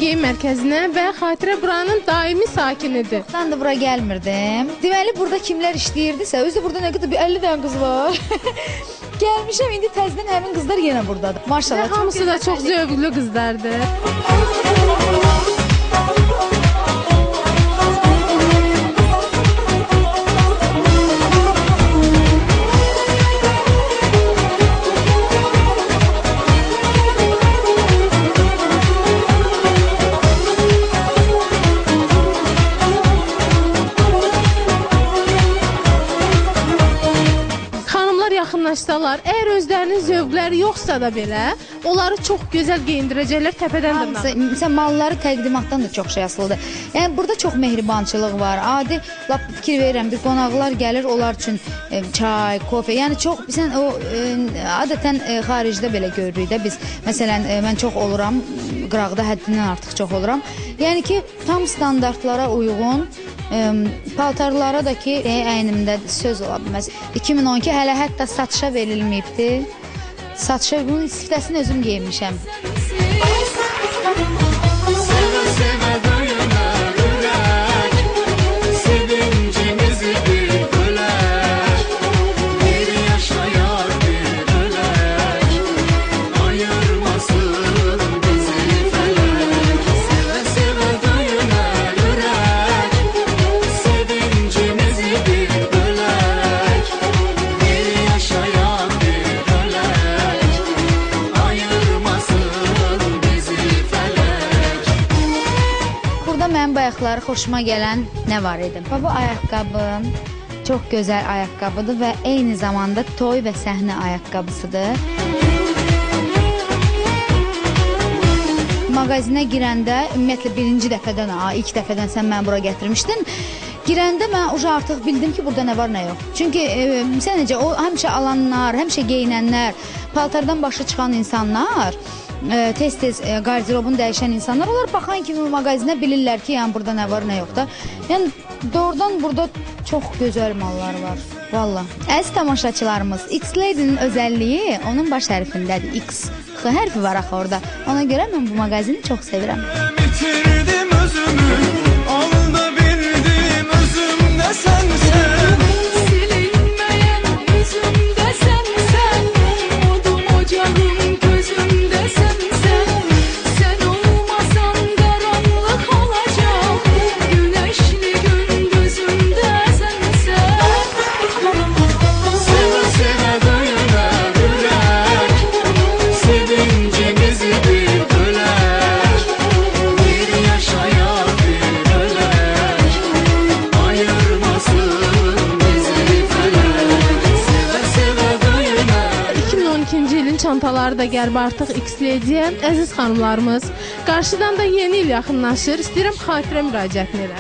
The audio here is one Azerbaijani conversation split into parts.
Geyim Mərkəzinə və Xatirə buranın daimi sakinidir. Ben de bura gelmirdim. Deməli burada kimler işləyirdisə, özü burada nə qədər bir 50 dənə qız var. Gəlmişəm indi təzədən həmin qızlar yenə burdadır. Maşallah. Və hamısı da çox zövqlü qızlardır. Yaxınlaşsalar, əgər özlərinin zövqləri yoxsa da belə, onları çox gözəl geyindirəcəklər təpədən dırnağa. Məsələn, malları təqdimatdan da çox şey asılıdır. Yəni burada çox mehribançılıq var. Adi lap fikir verirəm, bir qonaqlar gəlir, onlar üçün çay, kofe. Yəni çox sən o adətən xaricdə belə görürük də biz. Məsələn, mən çox oluram, qıraqda həddindən artıq çox oluram. Yəni ki, tam standartlara uyğun paltarlara da ki, əynimdə söz ola bilməz. 2012 hələ hətta satışa verilməyibdi. Satışa bunun istiftəsini özüm geyinmişəm. Mənim bu ayaqları xoşuma gələn nə var idi? Bu ayaqqabım çox gözəl ayaqqabıdır və eyni zamanda toy və səhnə ayaqqabısıdır. Mağazinə girəndə ümumiyyətlə birinci dəfədən, ilk dəfədən sən məni bura gətirmişdin. Girəndə mən artıq bildim ki, burada nə var, nə yox. Çünki sən necə, o həmişə alanlar, həmişə geyinənlər, paltardan başa çıxan insanlar, tez-tez qardirobunu dəyişən insanlar, onlar baxan kimi mağazinə bilirlər ki, yəni burada nə var, nə yox da. Yəni doğrudan burada çox gözəl mallar var. Valla. Əziz tamaşaçılarımız, X-Lady'nin özəlliyi onun baş hərfindədir. X hərfi var axı orada. Ona görə mən bu mağazini çox sevirəm. Bitirdim özümü, alında bildim özümdə sənsən. Silinməyən üzümdə sənsən, odum ocağım gözümdə sənsən. Sən olmasan qaranlıq olacaq, güneşli gün gözümdə sənsən. Sevə sevə döyünər ürək, sevincimizi bir bölək. Bir yaşaya bir ölək, ayırmasın bizi fələk. Sevə sevə döyünər. 2012-ci ilin çantaları da gəlib artıq X-Lady'yə. Əziz xanımlarımız, qarşıdan da yeni il yaxınlaşır. İstəyirəm Xatirə müraciətini elə.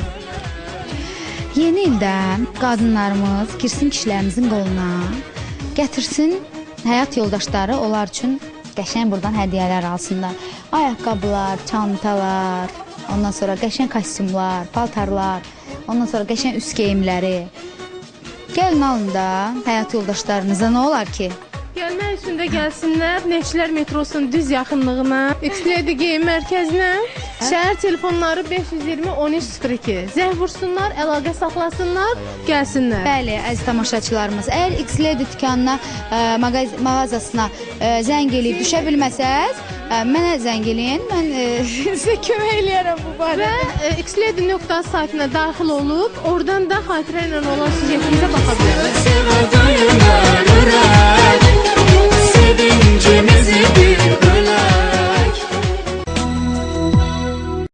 Yeni ildə qadınlarımız girsin kişilərimizin qoluna, gətirsin həyat yoldaşları onlar üçün qəşəng buradan hədiyyələr alsınlar. Ayaqqabılar, çantalar, ondan sonra qəşəng kostyumlar, paltarlar, ondan sonra qəşəng üst geyimləri. Gəlin alın da həyat yoldaşlarınıza, nə olar ki? Gəlmək üçün də gəlsinlər Neftçilər metrosunun düz yaxınlığına, X-Lady Geyim Mərkəzinə. Şəhər telefonları 520-1302. Zəng vursunlar, əlaqə saxlasınlar, gəlsinlər. Bəli, əziz tamaşaçılarımız, əgər X-Lady dükanına, mağazasına zəng eləyib düşə bilməsəz, mənə zəng eləyin, mən sizə kömək eləyərəm bu barədə. Və xlady.az saytına daxil olub, oradan da Xatirə ilə olan süjetimizə baxa bilərsiniz.